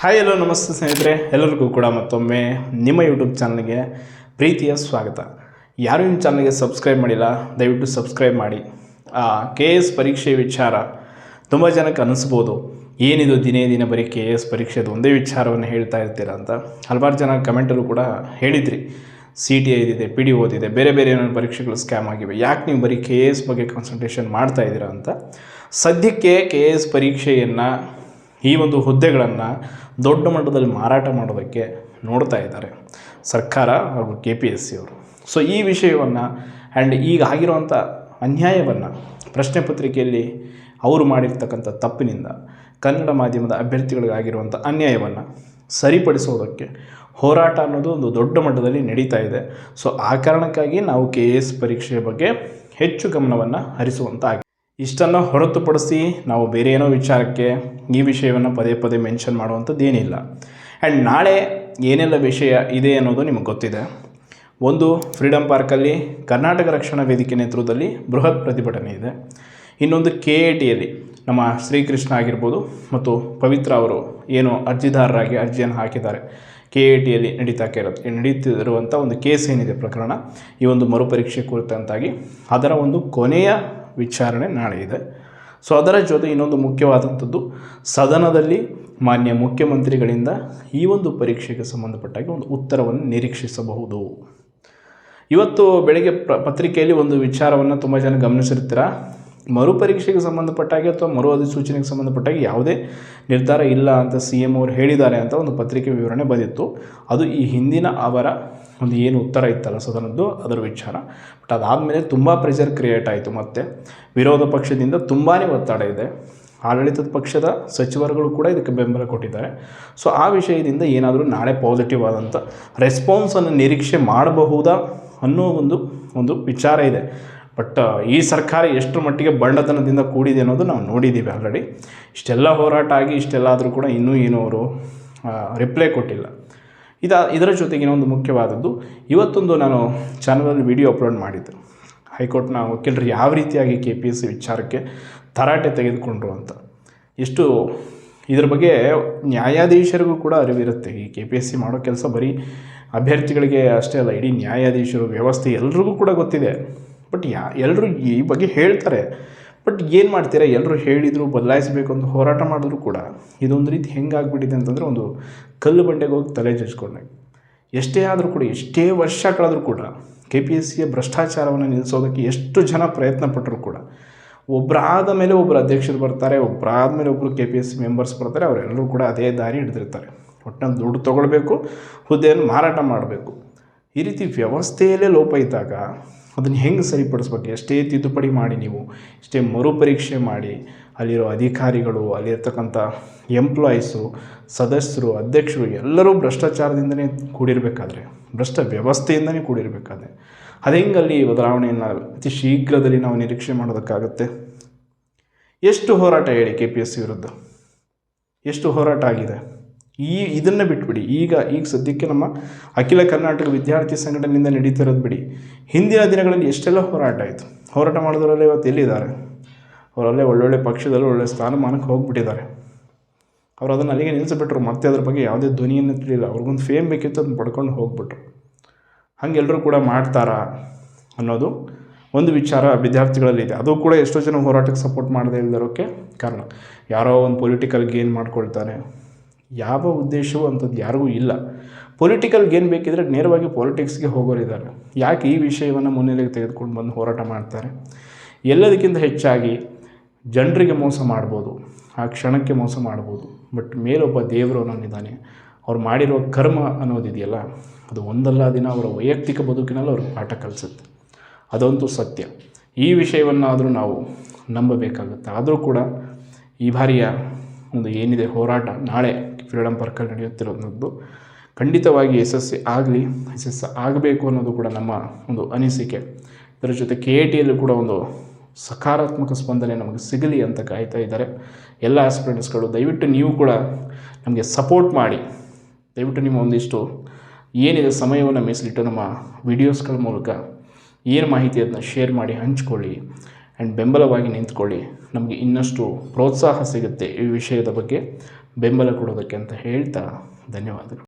Hi ಎಲ್ಲೋ ನಮಸ್ತೆ ಸ್ನೇಹಿತರೆ, ಎಲ್ಲರಿಗೂ ಕೂಡ ಮತ್ತೊಮ್ಮೆ ನಿಮ್ಮ ಯೂಟ್ಯೂಬ್ ಚಾನಲ್ಗೆ ಪ್ರೀತಿಯ ಸ್ವಾಗತ. ಯಾರು ನಿಮ್ಮ ಚಾನಲ್ಗೆ ಸಬ್ಸ್ಕ್ರೈಬ್ ಮಾಡಿಲ್ಲ, ದಯವಿಟ್ಟು ಸಬ್ಸ್ಕ್ರೈಬ್ ಮಾಡಿ. KS ಪರೀಕ್ಷೆ ವಿಚಾರ ತುಂಬ ಜನಕ್ಕೆ ಅನಿಸ್ಬೋದು, ಏನಿದು ದಿನೇ ದಿನ ಬರೀ KS ಪರೀಕ್ಷೆದು ಒಂದೇ ವಿಚಾರವನ್ನು ಹೇಳ್ತಾ ಇರ್ತೀರ ಅಂತ. ಹಲವಾರು ಜನ ಕಮೆಂಟಲ್ಲೂ ಕೂಡ ಹೇಳಿದ್ರಿ, CTI ಇದೆ, PDO ಓದಿದೆ, ಬೇರೆ ಬೇರೆ ಏನಾದ್ರು ಪರೀಕ್ಷೆಗಳು ಸ್ಕ್ಯಾಮ್ ಆಗಿವೆ, ಯಾಕೆ ನೀವು ಬರೀ KS ಬಗ್ಗೆ ಕಾನ್ಸಂಟ್ರೇಷನ್ ಮಾಡ್ತಾ ಇದ್ದೀರಾ ಅಂತ. ಸದ್ಯಕ್ಕೆ KS ಪರೀಕ್ಷೆಯನ್ನು, ಈ ಒಂದು ಹುದ್ದೆಗಳನ್ನು ದೊಡ್ಡ ಮಟ್ಟದಲ್ಲಿ ಮಾರಾಟ ಮಾಡೋದಕ್ಕೆ ನೋಡ್ತಾ ಇದ್ದಾರೆ ಸರ್ಕಾರ ಹಾಗೂ KPSC ಅವರು. ಸೊ ಈ ವಿಷಯವನ್ನು ಆ್ಯಂಡ್ ಈಗ ಆಗಿರುವಂಥ ಅನ್ಯಾಯವನ್ನು, ಪ್ರಶ್ನೆ ಪತ್ರಿಕೆಯಲ್ಲಿ ಅವರು ಮಾಡಿರ್ತಕ್ಕಂಥ ತಪ್ಪಿನಿಂದ ಕನ್ನಡ ಮಾಧ್ಯಮದ ಅಭ್ಯರ್ಥಿಗಳಿಗಾಗಿರುವಂಥ ಅನ್ಯಾಯವನ್ನು ಸರಿಪಡಿಸೋದಕ್ಕೆ ಹೋರಾಟ ಅನ್ನೋದು ಒಂದು ದೊಡ್ಡ ಮಟ್ಟದಲ್ಲಿ ನಡೀತಾ ಇದೆ. ಸೊ ಆ ಕಾರಣಕ್ಕಾಗಿ ನಾವು KS ಪರೀಕ್ಷೆಯ ಬಗ್ಗೆ ಹೆಚ್ಚು ಗಮನವನ್ನು ಹರಿಸುವಂತಾಗಿದೆ. ಇಷ್ಟನ್ನು ಹೊರತುಪಡಿಸಿ ನಾವು ಬೇರೆ ಏನೋ ವಿಚಾರಕ್ಕೆ ಈ ವಿಷಯವನ್ನು ಪದೇ ಪದೇ ಮೆನ್ಷನ್ ಮಾಡುವಂಥದ್ದು ಏನಿಲ್ಲ. ಆ್ಯಂಡ್ ನಾಳೆ ಏನೆಲ್ಲ ವಿಷಯ ಇದೆ ಅನ್ನೋದು ನಿಮಗೆ ಗೊತ್ತಿದೆ. ಒಂದು, ಫ್ರೀಡಮ್ ಪಾರ್ಕಲ್ಲಿ ಕರ್ನಾಟಕ ರಕ್ಷಣಾ ವೇದಿಕೆ ನೇತೃತ್ವದಲ್ಲಿ ಬೃಹತ್ ಪ್ರತಿಭಟನೆ ಇದೆ. ಇನ್ನೊಂದು KATಯಲ್ಲಿ ನಮ್ಮ ಶ್ರೀಕೃಷ್ಣ ಆಗಿರ್ಬೋದು ಮತ್ತು ಪವಿತ್ರ ಅವರು ಏನು ಅರ್ಜಿದಾರರಾಗಿ ಅರ್ಜಿಯನ್ನು ಹಾಕಿದ್ದಾರೆ, KATಯಲ್ಲಿ ನಡೀತಿರುವಂಥ ಒಂದು ಕೇಸ್ ಏನಿದೆ ಪ್ರಕರಣ, ಈ ಒಂದು ಮರುಪರೀಕ್ಷೆ ಕುರಿತಂತಾಗಿ ಅದರ ಒಂದು ಕೊನೆಯ ವಿಚಾರಣೆ ನಾಳೆ ಇದೆ. ಸೊ ಅದರ ಜೊತೆ ಇನ್ನೊಂದು ಮುಖ್ಯವಾದಂಥದ್ದು, ಸದನದಲ್ಲಿ ಮಾನ್ಯ ಮುಖ್ಯಮಂತ್ರಿಗಳಿಂದ ಈ ಒಂದು ಪರೀಕ್ಷೆಗೆ ಸಂಬಂಧಪಟ್ಟಾಗಿ ಒಂದು ಉತ್ತರವನ್ನು ನಿರೀಕ್ಷಿಸಬಹುದು. ಇವತ್ತು ಬೆಳಗ್ಗೆ ಪತ್ರಿಕೆಯಲ್ಲಿ ಒಂದು ವಿಚಾರವನ್ನು ತುಂಬ ಜನ ಗಮನಿಸಿರ್ತೀರ. ಮರುಪರೀಕ್ಷೆಗೆ ಸಂಬಂಧಪಟ್ಟಾಗಿ ಅಥವಾ ಮರು ಅಧಿಸೂಚನೆಗೆ ಸಂಬಂಧಪಟ್ಟಾಗಿ ಯಾವುದೇ ನಿರ್ಧಾರ ಇಲ್ಲ ಅಂತ CM ಅವರು ಹೇಳಿದ್ದಾರೆ ಅಂತ ಒಂದು ಪತ್ರಿಕೆ ವಿವರಣೆ ಬಂದಿತ್ತು. ಅದು ಈ ಹಿಂದಿನ ಅವರ ಒಂದು ಏನು ಉತ್ತರ ಇತ್ತಲ್ಲ ಸದನದ್ದು, ಅದರ ವಿಚಾರ. ಬಟ್ ಅದಾದಮೇಲೆ ತುಂಬ ಪ್ರೆಷರ್ ಕ್ರಿಯೇಟ್ ಆಯಿತು. ಮತ್ತು ವಿರೋಧ ಪಕ್ಷದಿಂದ ತುಂಬಾ ಒತ್ತಡ ಇದೆ. ಆಡಳಿತದ ಪಕ್ಷದ ಸಚಿವರುಗಳು ಕೂಡ ಇದಕ್ಕೆ ಬೆಂಬಲ ಕೊಟ್ಟಿದ್ದಾರೆ. ಸೊ ಆ ವಿಷಯದಿಂದ ಏನಾದರೂ ನಾಳೆ ಪಾಸಿಟಿವ್ ಆದಂಥ ರೆಸ್ಪಾನ್ಸನ್ನು ನಿರೀಕ್ಷೆ ಮಾಡಬಹುದಾ ಅನ್ನೋ ಒಂದು ವಿಚಾರ ಇದೆ. ಬಟ್ ಈ ಸರ್ಕಾರ ಎಷ್ಟು ಮಟ್ಟಿಗೆ ಬಂಡತನದಿಂದ ಕೂಡಿದೆ ಅನ್ನೋದು ನಾವು ನೋಡಿದ್ದೀವಿ ಆಲ್ರೆಡಿ. ಇಷ್ಟೆಲ್ಲ ಹೋರಾಟ ಆಗಿ ಇಷ್ಟೆಲ್ಲ ಆದರೂ ಕೂಡ ಇನ್ನೂ ಏನೂ ಅವರು ರಿಪ್ಲೈ ಕೊಟ್ಟಿಲ್ಲ. ಇದರ ಜೊತೆಗೆ ಇನ್ನೊಂದು ಮುಖ್ಯವಾದದ್ದು, ಇವತ್ತೊಂದು ನಾನು ಚಾನಲಲ್ಲಿ ವಿಡಿಯೋ ಅಪ್ಲೋಡ್ ಮಾಡಿದ್ದೆ. ಹೈಕೋರ್ಟ್ನ ವಕೀಲರು ಯಾವ ರೀತಿಯಾಗಿ KPSC ವಿಚಾರಕ್ಕೆ ತರಾಟೆ ತೆಗೆದುಕೊಂಡ್ರು ಅಂತ. ಎಷ್ಟು ಇದ್ರ ಬಗ್ಗೆ ನ್ಯಾಯಾಧೀಶರಿಗೂ ಕೂಡ ಅರಿವಿರುತ್ತೆ. ಈ KPSC ಮಾಡೋ ಕೆಲಸ ಬರೀ ಅಭ್ಯರ್ಥಿಗಳಿಗೆ ಅಷ್ಟೇ ಅಲ್ಲ, ಇಡೀ ನ್ಯಾಯಾಧೀಶರು, ವ್ಯವಸ್ಥೆ ಎಲ್ರಿಗೂ ಕೂಡ ಗೊತ್ತಿದೆ. ಬಟ್ ಎಲ್ಲರೂ ಈ ಬಗ್ಗೆ ಹೇಳ್ತಾರೆ. ಬಟ್ ಏನು ಮಾಡ್ತೀರಾ, ಎಲ್ಲರೂ ಹೇಳಿದರು, ಬದಲಾಯಿಸಬೇಕು ಅಂತ ಹೋರಾಟ ಮಾಡಿದ್ರು ಕೂಡ ಇದೊಂದು ರೀತಿ ಹೆಂಗಾಗ್ಬಿಟ್ಟಿದೆ ಅಂತಂದರೆ, ಒಂದು ಕಲ್ಲು ಬಂಡೆಗೆ ಹೋಗಿ ತಲೆ ಜಜ್ಕೊಂಡೆ. ಎಷ್ಟೇ ಆದರೂ ಕೂಡ, ಎಷ್ಟೇ ವರ್ಷ ಕಳೆದರೂ ಕೂಡ KPSCಯ ಭ್ರಷ್ಟಾಚಾರವನ್ನು ನಿಲ್ಲಿಸೋದಕ್ಕೆ ಎಷ್ಟು ಜನ ಪ್ರಯತ್ನ ಪಟ್ಟರು ಕೂಡ ಒಬ್ಬರಾದ ಮೇಲೆ ಒಬ್ಬರು ಅಧ್ಯಕ್ಷರು ಬರ್ತಾರೆ, ಒಬ್ಬರಾದ ಮೇಲೆ ಒಬ್ಬರು KPSC ಮೆಂಬರ್ಸ್ ಬರ್ತಾರೆ. ಅವರೆಲ್ಲರೂ ಕೂಡ ಅದೇ ದಾರಿ ಹಿಡಿದಿರ್ತಾರೆ. ಒಟ್ಟಿನಲ್ಲಿ ದುಡ್ಡು ತೊಗೊಳ್ಬೇಕು, ಹುದ್ದೆಯನ್ನು ಮಾರಾಟ ಮಾಡಬೇಕು. ಈ ರೀತಿ ವ್ಯವಸ್ಥೆಯಲ್ಲೇ ಲೋಪ ಇದ್ದಾಗ ಅದನ್ನು ಹೆಂಗೆ ಸರಿಪಡಿಸ್ಬೇಕು? ಎಷ್ಟೇ ತಿದ್ದುಪಡಿ ಮಾಡಿ, ನೀವು ಎಷ್ಟೇ ಮರುಪರೀಕ್ಷೆ ಮಾಡಿ, ಅಲ್ಲಿರೋ ಅಧಿಕಾರಿಗಳು, ಅಲ್ಲಿರ್ತಕ್ಕಂಥ ಎಂಪ್ಲಾಯೀಸು, ಸದಸ್ಯರು, ಅಧ್ಯಕ್ಷರು ಎಲ್ಲರೂ ಭ್ರಷ್ಟಾಚಾರದಿಂದನೇ ಕೂಡಿರಬೇಕಾದ್ರೆ, ಭ್ರಷ್ಟ ವ್ಯವಸ್ಥೆಯಿಂದನೇ ಕೂಡಿರಬೇಕಾದ್ರೆ ಅದು ಹೆಂಗಲ್ಲಿ ಬದಲಾವಣೆಯನ್ನು ಅತಿ ಶೀಘ್ರದಲ್ಲಿ ನಾವು ನಿರೀಕ್ಷೆ ಮಾಡೋದಕ್ಕಾಗುತ್ತೆ? ಎಷ್ಟು ಹೋರಾಟ ಹೇಳಿ KPSC ವಿರುದ್ಧ, ಎಷ್ಟು ಹೋರಾಟ ಆಗಿದೆ? ಇದನ್ನು ಬಿಟ್ಬಿಡಿ. ಈಗ ಸದ್ಯಕ್ಕೆ ನಮ್ಮ ಅಖಿಲ ಕರ್ನಾಟಕ ವಿದ್ಯಾರ್ಥಿ ಸಂಘಟನೆಯಿಂದ ನಡೀತಿರೋದು ಬಿಡಿ. ಹಿಂದಿನ ದಿನಗಳಲ್ಲಿ ಎಷ್ಟೆಲ್ಲ ಹೋರಾಟ ಆಯಿತು. ಹೋರಾಟ ಮಾಡಿದವರೆಲ್ಲ ಇವತ್ತು ಎಲ್ಲಿದ್ದಾರೆ? ಅವರಲ್ಲೇ ಒಳ್ಳೊಳ್ಳೆ ಪಕ್ಷದಲ್ಲಿ ಒಳ್ಳೆ ಸ್ಥಾನಮಾನಕ್ಕೆ ಹೋಗಿಬಿಟ್ಟಿದ್ದಾರೆ. ಅವರು ಅದನ್ನು ಅಲ್ಲಿಗೆ ನಿಲ್ಲಿಸಿಬಿಟ್ರು. ಮತ್ತೆ ಅದ್ರ ಬಗ್ಗೆ ಯಾವುದೇ ಧ್ವನಿಯನ್ನು ತಿಳಿಲ್ಲ. ಅವ್ರಿಗೊಂದು ಫೇಮ್ ಬೇಕಿತ್ತು, ಅದನ್ನು ಪಡ್ಕೊಂಡು ಹೋಗ್ಬಿಟ್ರು. ಹಾಗೆಲ್ಲರೂ ಕೂಡ ಮಾಡ್ತಾರಾ ಅನ್ನೋದು ಒಂದು ವಿಚಾರ ವಿದ್ಯಾರ್ಥಿಗಳಲ್ಲಿದೆ. ಅದು ಕೂಡ ಎಷ್ಟೋ ಜನ ಹೋರಾಟಕ್ಕೆ ಸಪೋರ್ಟ್ ಮಾಡದೇ ಇಲ್ಲದರೋಕ್ಕೆ ಕಾರಣ, ಯಾರೋ ಒಂದು ಪೊಲಿಟಿಕಲ್ ಗೇನ್ ಮಾಡ್ಕೊಳ್ತಾರೆ. ಯಾವ ಉದ್ದೇಶವೂ ಅಂಥದ್ದು ಯಾರಿಗೂ ಇಲ್ಲ. ಪೊಲಿಟಿಕಲ್ ಗೇನ್ ಬೇಕಿದ್ರೆ ನೇರವಾಗಿ ಪಾಲಿಟಿಕ್ಸ್ಗೆ ಹೋಗೋರಿದ್ದಾರೆ. ಯಾಕೆ ಈ ವಿಷಯವನ್ನು ಮುನ್ನೆಲೆಗೆ ತೆಗೆದುಕೊಂಡು ಬಂದು ಹೋರಾಟ ಮಾಡ್ತಾರೆ? ಎಲ್ಲದಕ್ಕಿಂತ ಹೆಚ್ಚಾಗಿ ಜನರಿಗೆ ಮೋಸ ಮಾಡ್ಬೋದು, ಆ ಕ್ಷಣಕ್ಕೆ ಮೋಸ ಮಾಡ್ಬೋದು. ಬಟ್ ಮೇಲೊಬ್ಬ ದೇವರು ಅನ್ನೋನಿದ್ದಾನೆ. ಅವ್ರು ಮಾಡಿರೋ ಕರ್ಮ ಅನ್ನೋದಿದೆಯಲ್ಲ, ಅದು ಒಂದಲ್ಲ ದಿನ ಅವರ ವೈಯಕ್ತಿಕ ಬದುಕಿನಲ್ಲಿ ಅವ್ರಿಗೆ ಪಾಠ ಕಲಿಸುತ್ತೆ. ಅದಂತೂ ಸತ್ಯ. ಈ ವಿಷಯವನ್ನಾದರೂ ನಾವು ನಂಬಬೇಕಾಗುತ್ತೆ. ಆದರೂ ಕೂಡ ಈ ಬಾರಿಯ ಒಂದು ಏನಿದೆ ಹೋರಾಟ, ನಾಳೆ ಫ್ರೀಡಮ್ ಪಾರ್ಕಲ್ಲಿ ನಡೆಯುತ್ತಿರೋದು ಖಂಡಿತವಾಗಿ ಯಶಸ್ವಿ ಆಗಬೇಕು ಅನ್ನೋದು ಕೂಡ ನಮ್ಮ ಒಂದು ಅನಿಸಿಕೆ. ಇದರ ಜೊತೆ KATಯಲ್ಲೂ ಕೂಡ ಒಂದು ಸಕಾರಾತ್ಮಕ ಸ್ಪಂದನೆ ನಮಗೆ ಸಿಗಲಿ ಅಂತ ಕಾಯ್ತಾ ಇದ್ದಾರೆ ಎಲ್ಲ ಆಸ್ಪಿರೆಂಟ್ಸ್ಗಳು. ದಯವಿಟ್ಟು ನೀವು ಕೂಡ ನಮಗೆ ಸಪೋರ್ಟ್ ಮಾಡಿ. ದಯವಿಟ್ಟು ನಿಮ್ಮ ಒಂದಿಷ್ಟು ಏನಿದೆ ಸಮಯವನ್ನು ಮೀಸಲಿಟ್ಟು ನಮ್ಮ ವಿಡಿಯೋಸ್ಗಳ ಮೂಲಕ ಏನು ಮಾಹಿತಿ ಅದನ್ನ ಶೇರ್ ಮಾಡಿ ಹಂಚ್ಕೊಳ್ಳಿ. ಆ್ಯಂಡ್ ಬೆಂಬಲವಾಗಿ ನಿಂತ್ಕೊಳ್ಳಿ. ನಮಗೆ ಇನ್ನಷ್ಟು ಪ್ರೋತ್ಸಾಹ ಸಿಗುತ್ತೆ ಈ ವಿಷಯದ ಬಗ್ಗೆ ಬೆಂಬಲ ಕೊಡೋದಕ್ಕೆ ಅಂತ ಹೇಳ್ತಾ ಧನ್ಯವಾದಗಳು.